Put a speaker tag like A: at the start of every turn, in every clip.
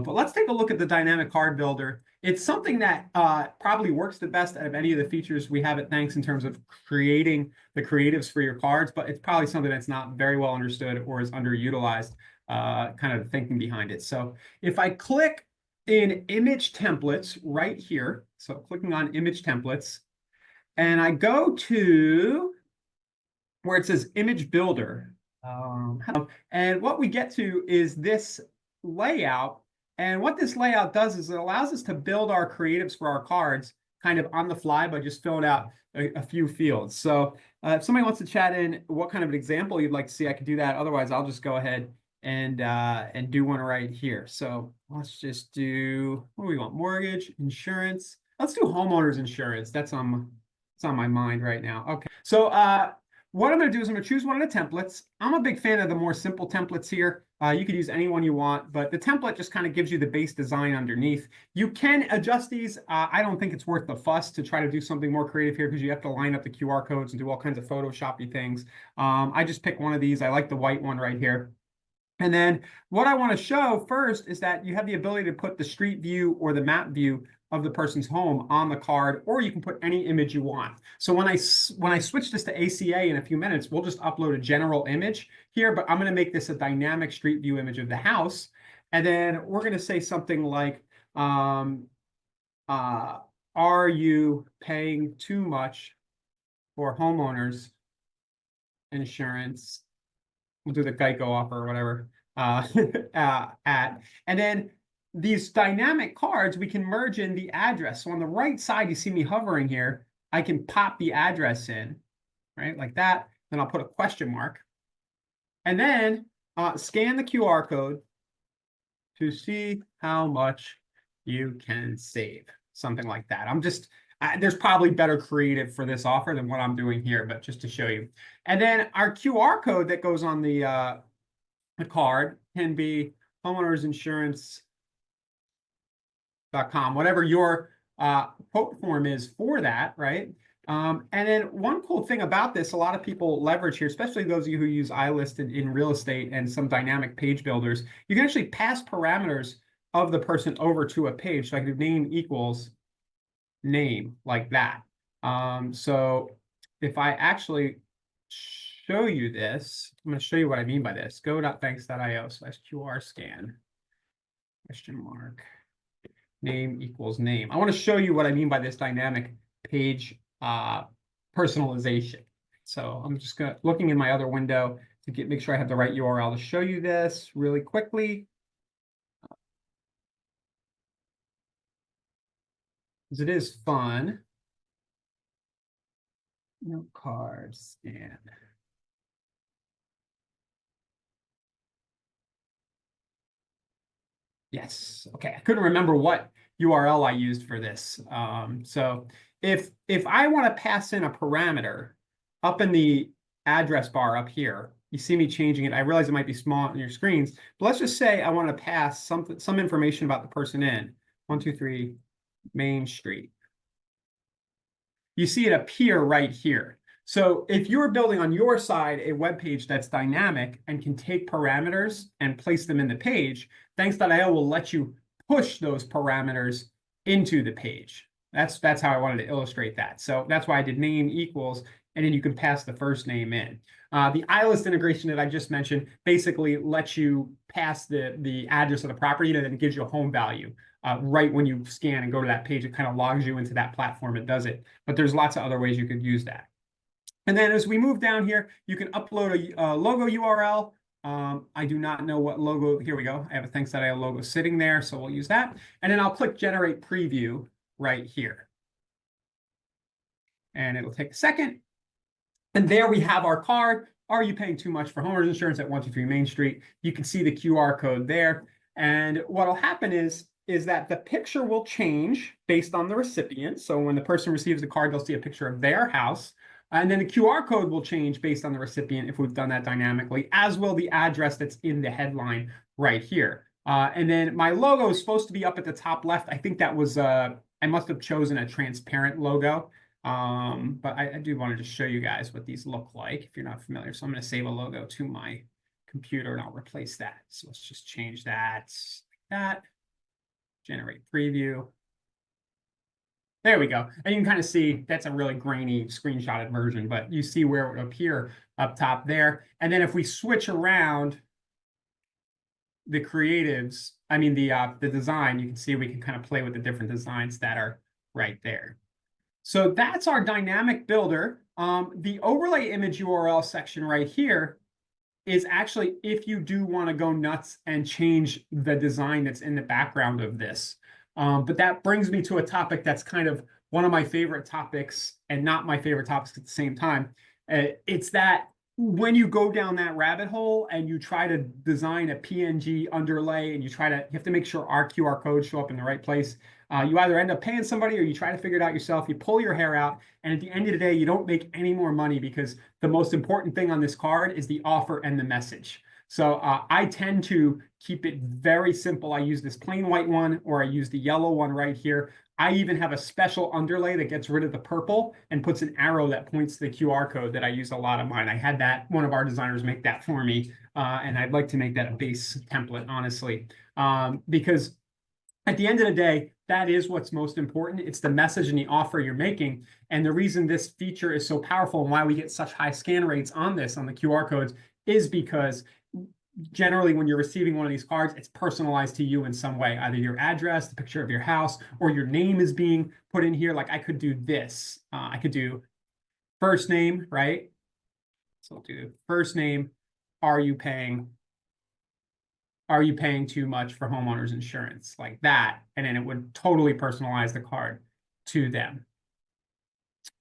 A: But let's take a look at the dynamic card builder. It's something that probably works the best out of any of the features we have at Thanks in terms of creating the creatives for your cards, but it's probably something that's not very well understood or is underutilized, kind of the thinking behind it. So if I click in image templates right here, so clicking on image templates, and I go to where it says image builder, and what we get to is this layout. And what this layout does is it allows us to build our creatives for our cards kind of on the fly by just filling out a few fields. So if somebody wants to chat in what kind of an example you'd like to see, I could do that. Otherwise, I'll just go ahead and do one right here. So let's just do, what do we want? Mortgage, insurance. Let's do homeowners insurance. That's on my mind right now. Okay. So what I'm going to do is I'm going to choose one of the templates. I'm a big fan of the more simple templates here. You could use any one you want, but the template just kind of gives you the base design underneath. You can adjust these. I don't think it's worth the fuss to try to do something more creative here because you have to line up the QR codes and do all kinds of Photoshoppy things. I just pick one of these. I like the white one right here. And then what I want to show first is that you have the ability to put the street view or the map view of the person's home on the card, or you can put any image you want. So when I switch this to ACA in a few minutes, we'll just upload a general image here, but I'm going to make this a dynamic street view image of the house. And then we're going to say something like, are you paying too much for homeowners insurance? We'll do the Geico offer or whatever and then these dynamic cards, we can merge in the address. So on the right side, you see me hovering here. I can pop the address in, right, like that. Then I'll put a question mark. And then scan the QR code to see how much you can save, something like that. There's probably better creative for this offer than what I'm doing here, but just to show you. And then our QR code that goes on the card can be homeownersinsurance.com, whatever your quote form is for that, right? And then one cool thing about this, a lot of people leverage here, especially those of you who use iList in real estate and some dynamic page builders, you can actually pass parameters of the person over to a page. So I can do name equals name like that. So if I actually show you this, I'm going to show you what I mean by this. Go.thanks.io/QR scan, question mark, name equals name. I want to show you what I mean by this dynamic page personalization. So I'm just looking in my other window to make sure I have the right URL to show you this really quickly. Because it is fun. No cards and yes. Okay. I couldn't remember what URL I used for this. So if I want to pass in a parameter up in the address bar up here, you see me changing it. I realize it might be small on your screens, but let's just say I want to pass some information about the person in 123 Main Street. You see it appear right here. So if you're building on your side a web page that's dynamic and can take parameters and place them in the page, Thanks.io will let you push those parameters into the page. That's how I wanted to illustrate that. So that's why I did name equals, and then you can pass the first name in. The iList integration that I just mentioned basically lets you pass the address of the property, and then it gives you a home value. Right when you scan and go to that page, it kind of logs you into that platform and does it. But there's lots of other ways you could use that. And then as we move down here, you can upload a logo URL. I do not know what logo. Here we go. I have a Thanks.io logo sitting there, so we'll use that. And then I'll click Generate Preview right here. And it'll take a second. And there we have our card. Are you paying too much for homeowners insurance at 123 Main Street? You can see the QR code there. And what'll happen is that the picture will change based on the recipient. So when the person receives the card, they'll see a picture of their house. And then the QR code will change based on the recipient if we've done that dynamically, as will the address that's in the headline right here. And then my logo is supposed to be up at the top left. I think that was, I must have chosen a transparent logo. But I do want to just show you guys what these look like if you're not familiar. So I'm going to save a logo to my computer and I'll replace that. So let's just change that like that. Generate preview. There we go. And you can kind of see that's a really grainy screenshotted version, but you see where it would appear up top there. And then if we switch around the creatives, I mean the design, you can see we can kind of play with the different designs that are right there. So that's our dynamic builder. The overlay image URL section right here is actually if you do want to go nuts and change the design that's in the background of this. But that brings me to a topic that's kind of one of my favorite topics and not my favorite topics at the same time. It's that when you go down that rabbit hole and you try to design a PNG underlay and you have to make sure our QR codes show up in the right place. You either end up paying somebody or you try to figure it out yourself. You pull your hair out, and at the end of the day, you don't make any more money because the most important thing on this card is the offer and the message. So I tend to keep it very simple. I use this plain white one, or I use the yellow one right here. I even have a special underlay that gets rid of the purple and puts an arrow that points to the QR code that I use a lot of mine. I had that one of our designers make that for me, and I'd like to make that a base template, honestly, because at the end of the day, that is what's most important. It's the message and the offer you're making. And the reason this feature is so powerful and why we get such high scan rates on this, on the QR codes, is because generally when you're receiving one of these cards, it's personalized to you in some way, either your address, the picture of your house, or your name is being put in here. Like I could do this. I could do first name, right? So I'll do first name. Are you paying too much for homeowners insurance, like that? And then it would totally personalize the card to them.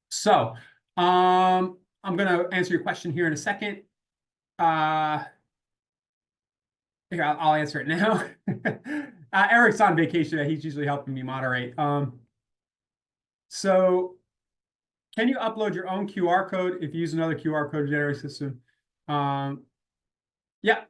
A: So I'm going to answer your question here in a second. Here, I'll answer it now. Eric's on vacation. He's usually helping me moderate. So can you upload your own QR code if you use another QR code generating system? Yeah.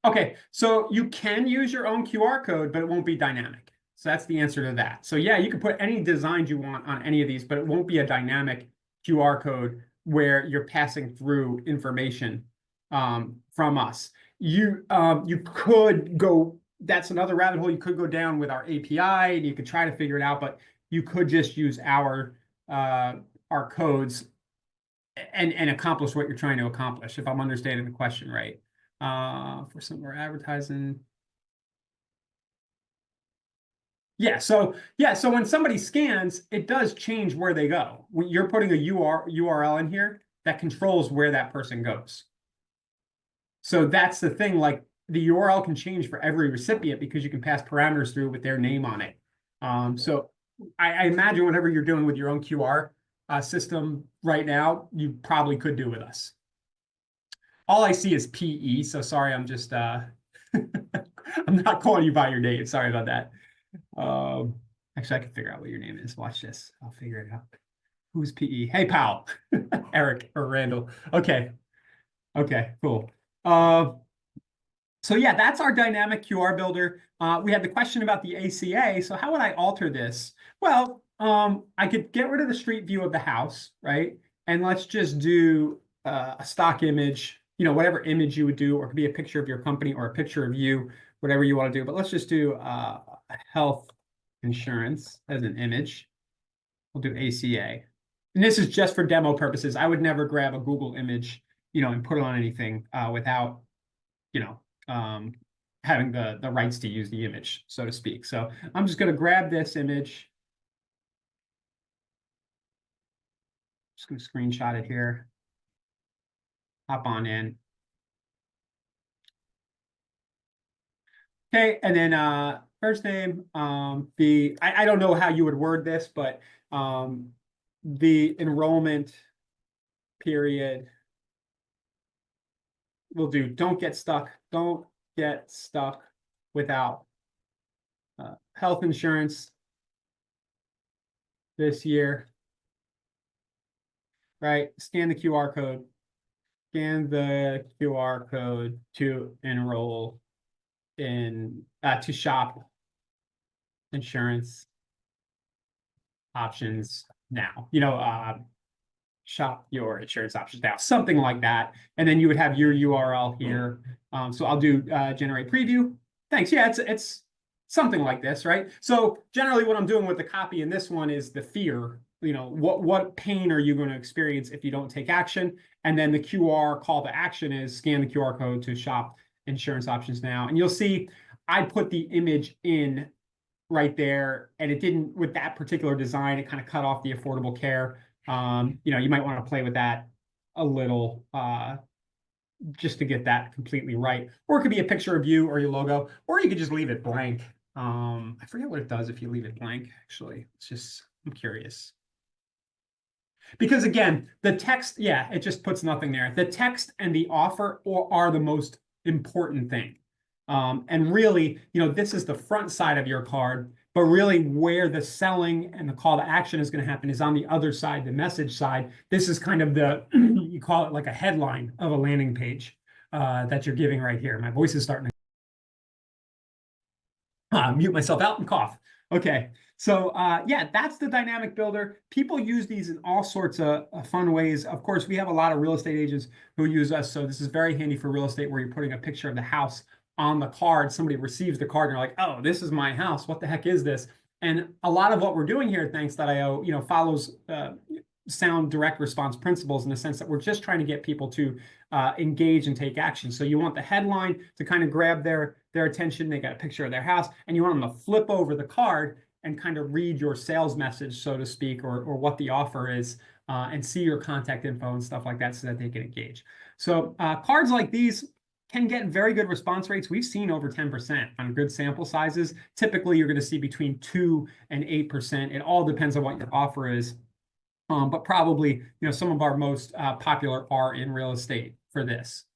A: Okay, so you can use your own QR code, but it won't be dynamic. So that's the answer to that. So yeah, you can put any designs you want on any of these, but it won't be a dynamic QR code where you're passing through information from us. You could go, that's another rabbit hole you could go down with our API, and you could try to figure it out, but you could just use our codes and accomplish what you're trying to accomplish, if I'm understanding the question right. For some of our advertising. Yeah, so when somebody scans, it does change where they go. When you're putting a URL in here that controls where that person goes. So that's the thing, like the URL can change for every recipient because you can pass parameters through with their name on it. So I imagine whatever you're doing with your own QR system right now, you probably could do with us. All I see is PE, so sorry, I'm just I'm not calling you by your name. Sorry about that. Actually, I can figure out what your name is. Watch this. I'll figure it out. Who's PE? Hey, pal. Eric or Randall. Okay. Okay, cool. So yeah, that's our dynamic QR builder. We had the question about the ACA. So how would I alter this? Well, I could get rid of the street view of the house, right? And let's just do a stock image, whatever image you would do, or it could be a picture of your company or a picture of you, whatever you want to do. But let's just do health insurance as an image. We'll do ACA. And this is just for demo purposes. I would never grab a Google image, and put it on anything without, having the rights to use the image, so to speak. So I'm just going to grab this image. Just going to screenshot it here. Hop on in. Okay, and then first name, I don't know how you would word this, but the enrollment period, we'll do don't get stuck without health insurance this year, right? Scan the QR code to enroll in to shop insurance options now. Shop your insurance options now, something like that. And then you would have your URL here. So I'll do generate preview. Thanks. Yeah, it's something like this, right? So generally what I'm doing with the copy in this one is the fear, what pain are you going to experience if you don't take action? And then the QR call to action is scan the QR code to shop insurance options now. And you'll see I put the image in right there, and it didn't, with that particular design, it kind of cut off the Affordable Care. You might want to play with that a little, just to get that completely right. Or it could be a picture of you or your logo, or you could just leave it blank. I forget what it does if you leave it blank, actually. I'm curious. Because again, the text, yeah, it just puts nothing there. The text and the offer are the most important thing. And really, this is the front side of your card, but really where the selling and the call to action is going to happen is on the other side, the message side. This is kind of the, you call it like a headline of a landing page that you're giving right here. My voice is starting to mute myself out and cough. Okay, so yeah, that's the dynamic builder. People use these in all sorts of fun ways. Of course, we have a lot of real estate agents who use us, so this is very handy for real estate where you're putting a picture of the house on the card. Somebody receives the card and you're like, oh, this is my house. What the heck is this? And a lot of what we're doing here at Thanks.io, follows sound direct response principles in the sense that we're just trying to get people to engage and take action. So you want the headline to kind of grab their attention. They got a picture of their house, and you want them to flip over the card and kind of read your sales message, so to speak, or what the offer is, and see your contact info and stuff like that so that they can engage. So cards like these can get very good response rates. We've seen over 10% on good sample sizes. Typically, you're going to see between 2 and 8%. It all depends on what your offer is. But probably, some of our most popular are in real estate for this.